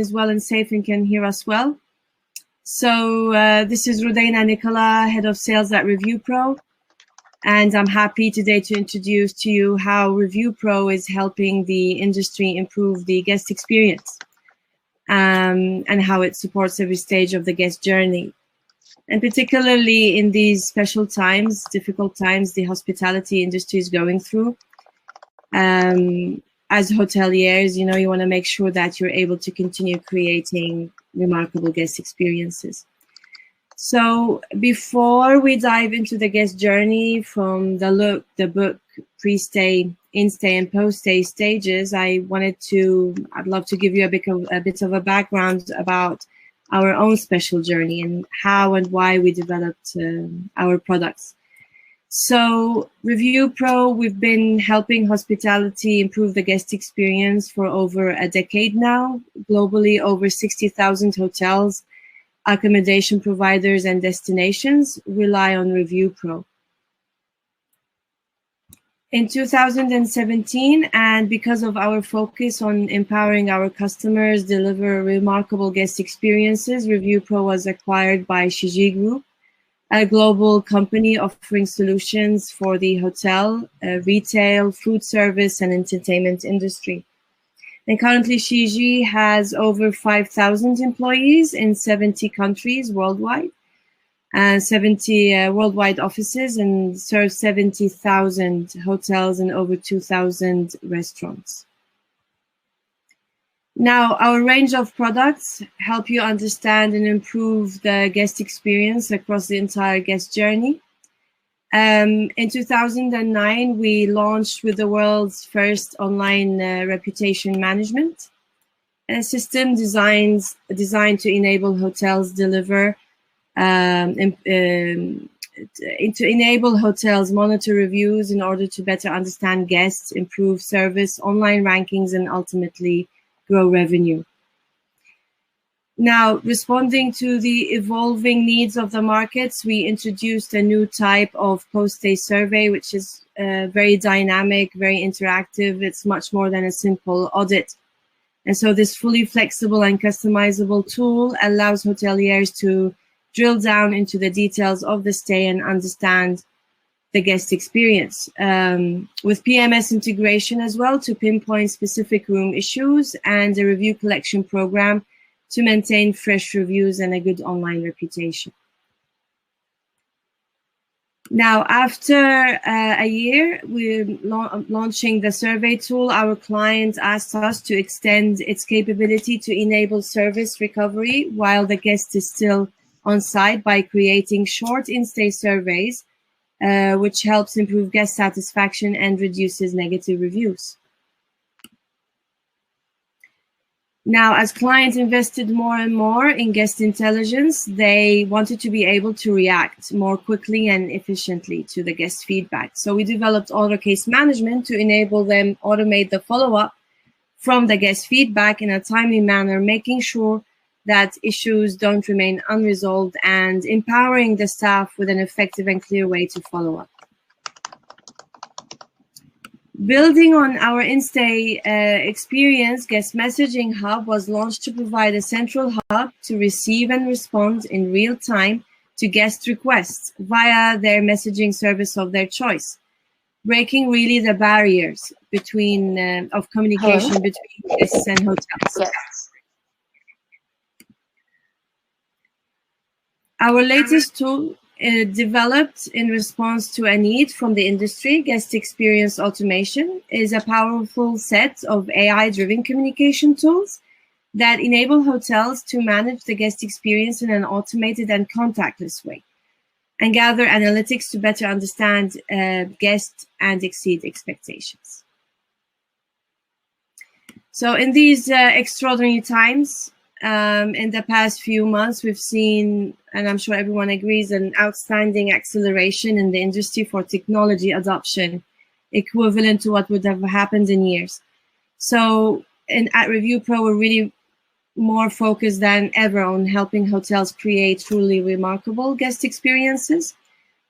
is well and safe and can hear us well. So this is Rudeina Nicola, Head of Sales at ReviewPro. And I'm happy today to introduce to you how ReviewPro is helping the industry improve the guest experience and how it supports every stage of the guest journey. And particularly in these special times, difficult times, the hospitality industry is going through. As hoteliers, you want to make sure that you're able to continue creating remarkable guest experiences. So before we dive into the guest journey from the look, the book, pre-stay, in-stay, and post-stay stages, I'd love to give you a bit of a background about our own special journey and how and why we developed our products. So ReviewPro, we've been helping hospitality improve the guest experience for over a decade now. Globally, over 60,000 hotels, accommodation providers, and destinations rely on ReviewPro. In 2017, and because of our focus on empowering our customers deliver remarkable guest experiences, ReviewPro was acquired by Shiji Group, a global company offering solutions for the hotel, retail, food service, and entertainment industry. And currently, Shiji has over 5,000 employees in 70 countries worldwide, 70 worldwide offices, and serves 70,000 hotels and over 2,000 restaurants. Now, our range of products help you understand and improve the guest experience across the entire guest journey. In 2009, we launched with the world's first online reputation management system designed to enable hotels monitor reviews in order to better understand guests, improve service, online rankings, and ultimately grow revenue. Now, responding to the evolving needs of the markets, we introduced a new type of post-stay survey, which is very dynamic, very interactive. It's much more than a simple audit. And so this fully flexible and customizable tool allows hoteliers to drill down into the details of the stay and understand the guest experience, with PMS integration as well to pinpoint specific room issues, and a review collection program to maintain fresh reviews and a good online reputation. Now, after a year, we're launching the survey tool. Our client asked us to extend its capability to enable service recovery while the guest is still on site by creating short in-stay surveys, which helps improve guest satisfaction and reduces negative reviews. Now, as clients invested more and more in guest intelligence, they wanted to be able to react more quickly and efficiently to the guest feedback. So we developed auto case management to enable them automate the follow-up from the guest feedback in a timely manner, making sure that issues don't remain unresolved and empowering the staff with an effective and clear way to follow up. Building on our in-stay experience, Guest Messaging Hub was launched to provide a central hub to receive and respond in real time to guest requests via their messaging service of their choice, breaking really the barriers of communication between guests and hotels. Yes. Our latest tool, developed in response to a need from the industry, Guest Experience Automation, is a powerful set of AI-driven communication tools that enable hotels to manage the guest experience in an automated and contactless way and gather analytics to better understand guests and exceed expectations. So in these extraordinary times, in the past few months, we've seen, and I'm sure everyone agrees, an outstanding acceleration in the industry for technology adoption, equivalent to what would have happened in years. So at ReviewPro, we're really more focused than ever on helping hotels create truly remarkable guest experiences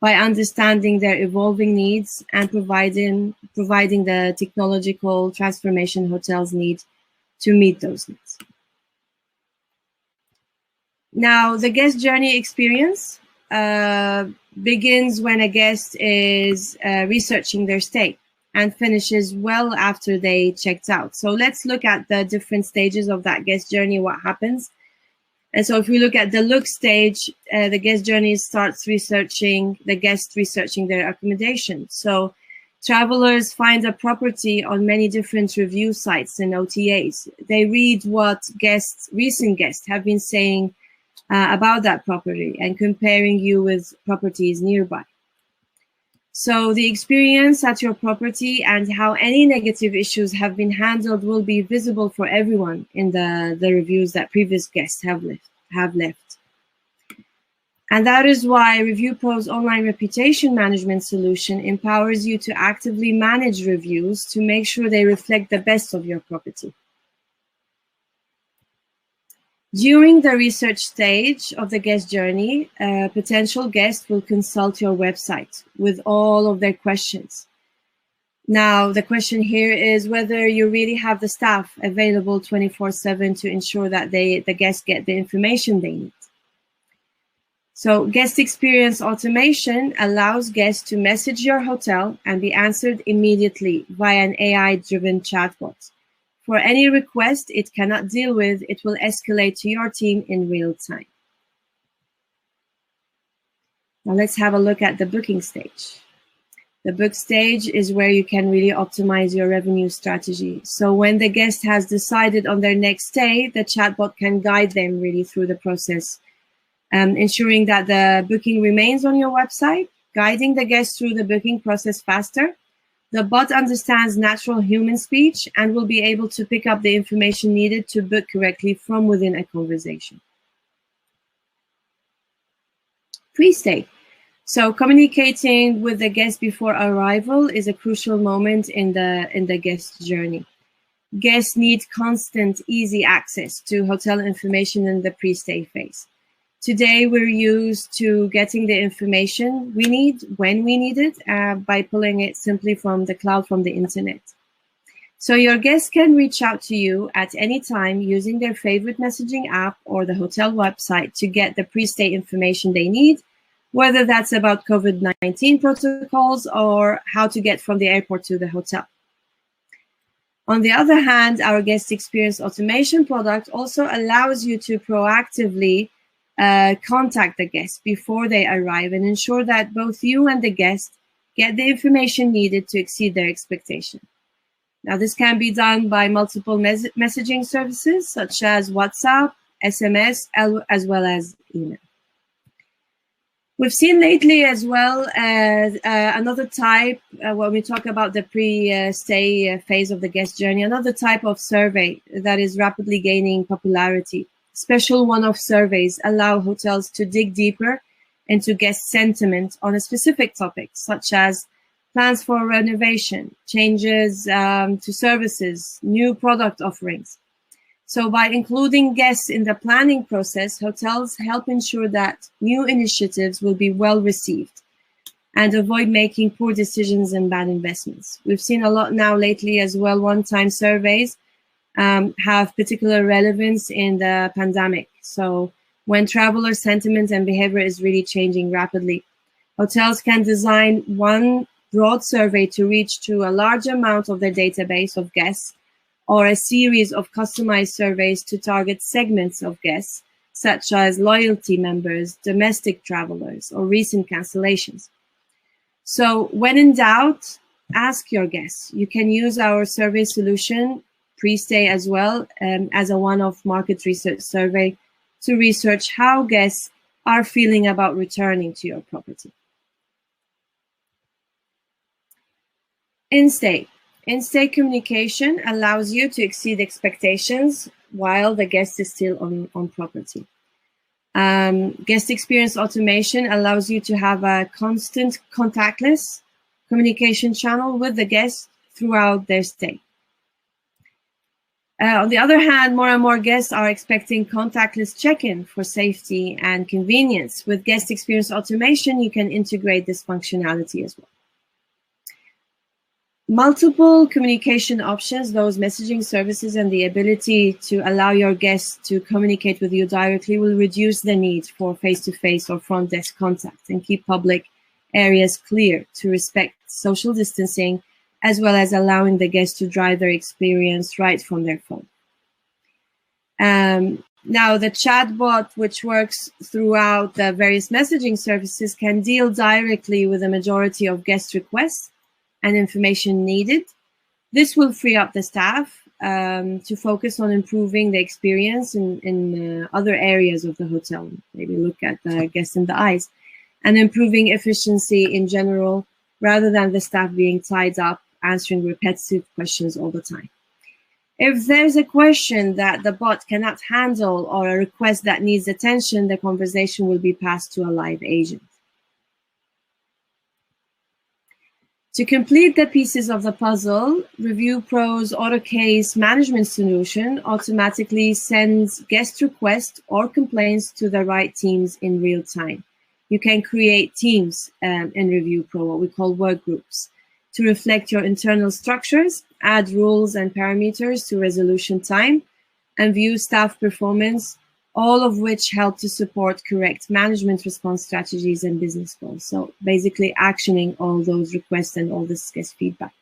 by understanding their evolving needs and providing the technological transformation hotels need to meet those needs. Now, the guest journey experience begins when a guest is researching their stay and finishes well after they checked out. So let's look at the different stages of that guest journey, what happens. And so if we look at the look stage, the guest journey starts the guest researching their accommodation. So travelers find a property on many different review sites and OTAs. They read what recent guests have been saying about that property and comparing you with properties nearby. So the experience at your property and how any negative issues have been handled will be visible for everyone in the reviews that previous guests have left. And that is why ReviewPro's online reputation management solution empowers you to actively manage reviews to make sure they reflect the best of your property. During the research stage of the guest journey, a potential guest will consult your website with all of their questions. Now, the question here is whether you really have the staff available 24/7 to ensure that the guests get the information they need. So guest experience automation allows guests to message your hotel and be answered immediately via an AI-driven chatbot. For any request it cannot deal with, it will escalate to your team in real time. Now let's have a look at the booking stage. The book stage is where you can really optimize your revenue strategy. So when the guest has decided on their next stay, the chatbot can guide them really through the process, ensuring that the booking remains on your website, guiding the guest through the booking process faster. The bot understands natural human speech and will be able to pick up the information needed to book correctly from within a conversation. Pre-stay. So communicating with the guest before arrival is a crucial moment in the guest journey. Guests need constant, easy access to hotel information in the pre-stay phase. Today, we're used to getting the information we need when we need it by pulling it simply from the cloud, from the internet. So your guests can reach out to you at any time using their favorite messaging app or the hotel website to get the pre-stay information they need, whether that's about COVID-19 protocols or how to get from the airport to the hotel. On the other hand, our guest experience automation product also allows you to proactively contact the guest before they arrive and ensure that both you and the guest get the information needed to exceed their expectation. Now, this can be done by multiple messaging services such as WhatsApp, SMS, as well as email. We've seen lately as well another type, when we talk about the pre-stay phase of the guest journey, another type of survey that is rapidly gaining popularity. Special one-off surveys allow hotels to dig deeper into guest sentiment on a specific topic, such as plans for renovation, changes to services, new product offerings. So by including guests in the planning process, hotels help ensure that new initiatives will be well received and avoid making poor decisions and bad investments. We've seen a lot now lately as well, one-time surveys have particular relevance in the pandemic. So when traveler sentiment and behavior is really changing rapidly, hotels can design one broad survey to reach to a large amount of their database of guests, or a series of customized surveys to target segments of guests, such as loyalty members, domestic travelers, or recent cancellations. So when in doubt, ask your guests. You can use our survey solution pre-stay as well as a one-off market research survey to research how guests are feeling about returning to your property. In-stay. In-stay communication allows you to exceed expectations while the guest is still on property. Guest experience automation allows you to have a constant contactless communication channel with the guest throughout their stay. On the other hand, more and more guests are expecting contactless check-in for safety and convenience. With guest experience automation, you can integrate this functionality as well. Multiple communication options, those messaging services, and the ability to allow your guests to communicate with you directly will reduce the need for face-to-face or front desk contact and keep public areas clear to respect social distancing, as well as allowing the guests to drive their experience right from their phone. Now, the chatbot, which works throughout the various messaging services, can deal directly with the majority of guest requests and information needed. This will free up the staff to focus on improving the experience in other areas of the hotel. Maybe look at the guest in the eyes, and improving efficiency in general, rather than the staff being tied up answering repetitive questions all the time. If there's a question that the bot cannot handle or a request that needs attention, the conversation will be passed to a live agent. To complete the pieces of the puzzle, ReviewPro's auto case management solution automatically sends guest requests or complaints to the right teams in real time. You can create teams in ReviewPro, what we call work groups, to reflect your internal structures, add rules and parameters to resolution time, and view staff performance, all of which help to support correct management response strategies and business goals. So basically actioning all those requests and all this guest feedback.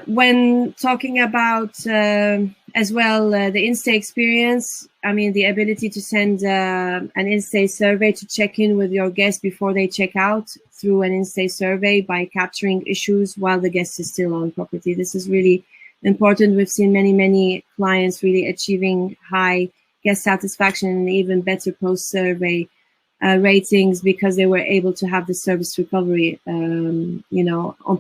When talking about as well the in-stay experience, I mean, the ability to send an in-stay survey to check in with your guests before they check out through an in-stay survey by capturing issues while the guest is still on property. This is really important. We've seen many clients really achieving high guest satisfaction and even better post-survey ratings because they were able to have the service recovery, on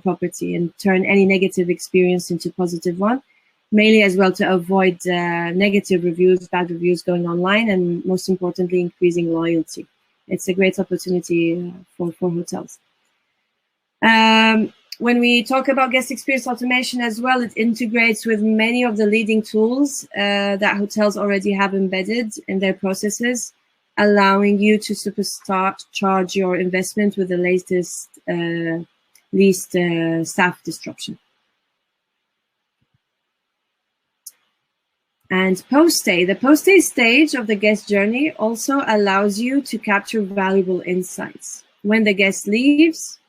property and turn any negative experience into positive one, mainly as well to avoid negative reviews, bad reviews going online, and most importantly, increasing loyalty. It's a great opportunity for hotels. When we talk about guest experience automation as well, it integrates with many of the leading tools that hotels already have embedded in their processes, allowing you to supercharge your investment with the least staff disruption. And post-stay. The post-stay stage of the guest journey also allows you to capture valuable insights. When the guest leaves,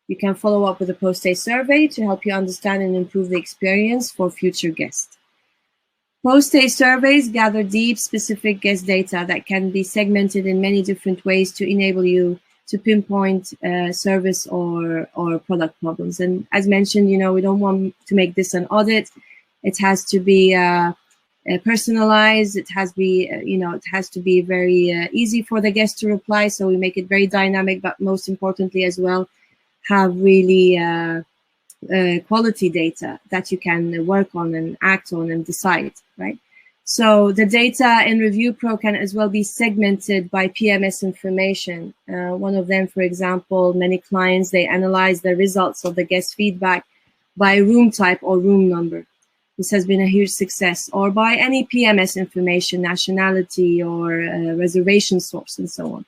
you can follow up with a post-stay survey to help you understand and improve the experience for future guests. Post-stay surveys gather deep, specific guest data that can be segmented in many different ways to enable you to pinpoint service or product problems. And as mentioned, we don't want to make this an audit. It has to be personalized. It has to be very easy for the guest to reply. So we make it very dynamic, but most importantly as well, have really quality data that you can work on and act on and decide, right? So the data in ReviewPro can as well be segmented by PMS information. One of them, for example, many clients, they analyze the results of the guest feedback by room type or room number. This has been a huge success, or by any PMS information, nationality or reservation source and so on.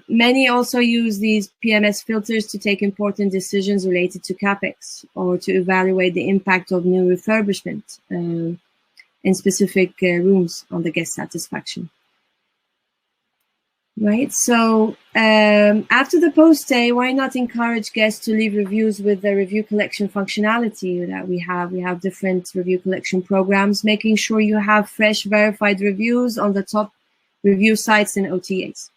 Many also use these PMS filters to take important decisions related to CapEx or to evaluate the impact of new refurbishment in specific rooms on the guest satisfaction. Right, so after the post-stay, why not encourage guests to leave reviews with the review collection functionality that we have? We have different review collection programs, making sure you have fresh verified reviews on the top review sites and OTAs.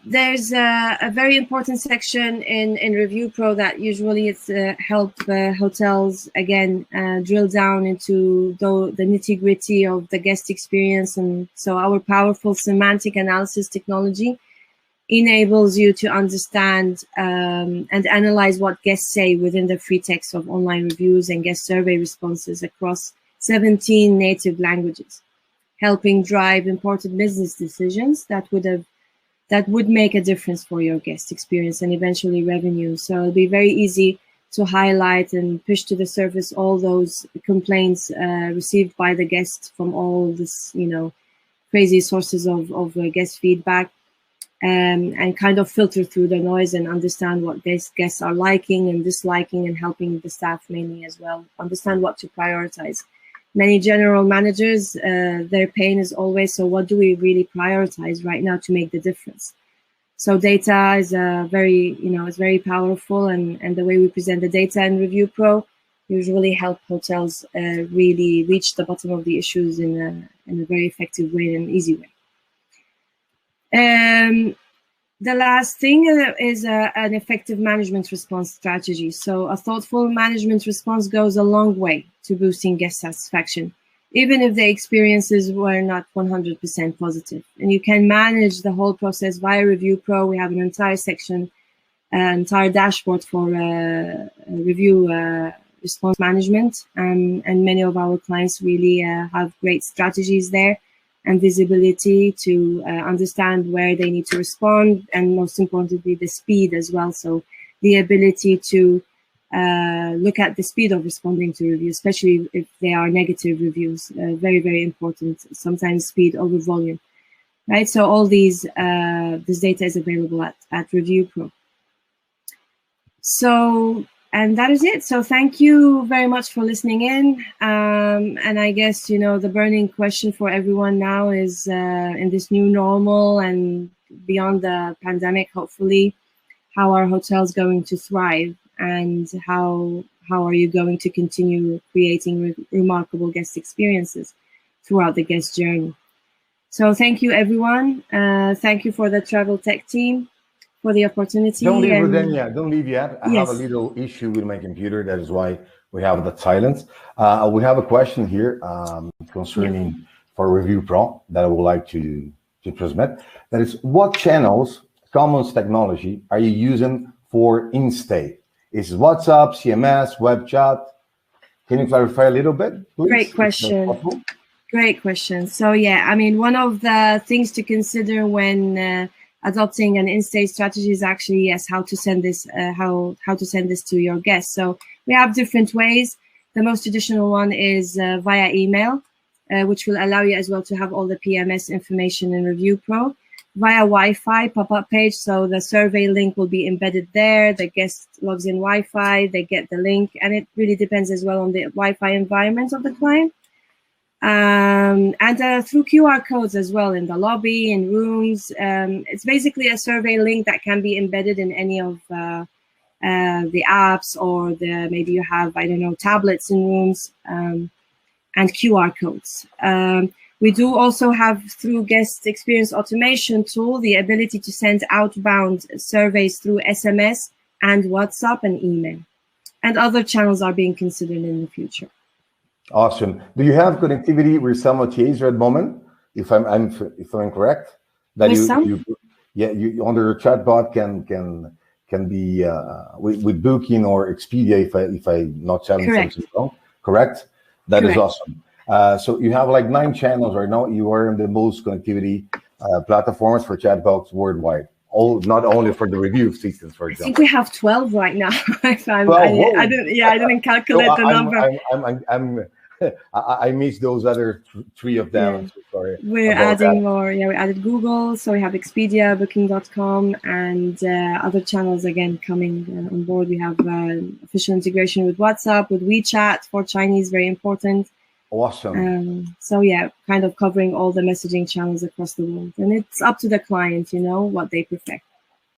There's a very important section in ReviewPro that usually it's help hotels again drill down into the nitty-gritty of the guest experience. And so our powerful semantic analysis technology enables you to understand and analyze what guests say within the free text of online reviews and guest survey responses across 17 native languages, helping drive important business decisions that would make a difference for your guest experience and eventually revenue. So it'll be very easy to highlight and push to the surface all those complaints received by the guests from all this, crazy sources of guest feedback. and kind of filter through the noise and understand what guests are liking and disliking, and helping the staff mainly as well understand what to prioritize. Many general managers, their pain is always, so what do we really prioritize right now to make the difference? So data is very, it's very powerful, and the way we present the data in ReviewPro usually help hotels really reach the bottom of the issues in a very effective way and easy way. The last thing is an effective management response strategy. So a thoughtful management response goes a long way to boosting guest satisfaction, even if the experiences were not 100% positive. And you can manage the whole process via ReviewPro. We have an entire section, an entire dashboard for review response management. And many of our clients really have great strategies there and visibility to understand where they need to respond, and most importantly, the speed as well. So the ability to look at the speed of responding to reviews, especially if they are negative reviews, very, very important. Sometimes speed over volume, right? So all these, this data is available at ReviewPro. So, and that is it. So thank you very much for listening in. And I guess, the burning question for everyone now is in this new normal and beyond the pandemic, hopefully, how are hotels going to thrive, and how are you going to continue creating remarkable guest experiences throughout the guest journey? So thank you, everyone. Thank you for the Travel Tech team for the opportunity. Don't leave, Rudeina. Don't leave yet. I Yes. have a little issue with my computer. That is why we have the silence. We have a question here concerning for ReviewPro that I would like to transmit. That is, what channels, commons technology, are you using for in-stay? Is it WhatsApp, CMS, web chat? Can you clarify a little bit, please? Great question. Great question. So yeah, I mean, one of the things to consider when adopting an in-stay strategy is actually, yes, how to send this, how to send this to your guests. So we have different ways. The most traditional one is via email, which will allow you as well to have all the PMS information in ReviewPro. Via Wi-Fi pop-up page, so the survey link will be embedded there. The guest logs in Wi-Fi, they get the link, and it really depends as well on the Wi-Fi environment of the client. And through QR codes as well in the lobby, in rooms. It's basically a survey link that can be embedded in any of the apps, or maybe you have, I don't know, tablets in rooms, and QR codes. We do also have, through guest experience automation tool, the ability to send outbound surveys through SMS and WhatsApp and email. And other channels are being considered in the future. Awesome. Do you have connectivity with some OTAs at the moment? If I'm correct, that you on your chatbot can be with Booking or Expedia, if I not telling something wrong. Correct. That is awesome. So you have like 9 channels right now. You are in the most connectivity platforms for chatbots worldwide. Not only for the review systems, for example. I think we have 12 right now. I didn't calculate the number. I missed those other 3 of them. So sorry. We're adding more. Yeah, we added Google, so we have Expedia, Booking.com, and other channels again coming on board. We have official integration with WhatsApp, with WeChat for Chinese, very important. Awesome. So yeah, kind of covering all the messaging channels across the world, and it's up to the client, what they prefer.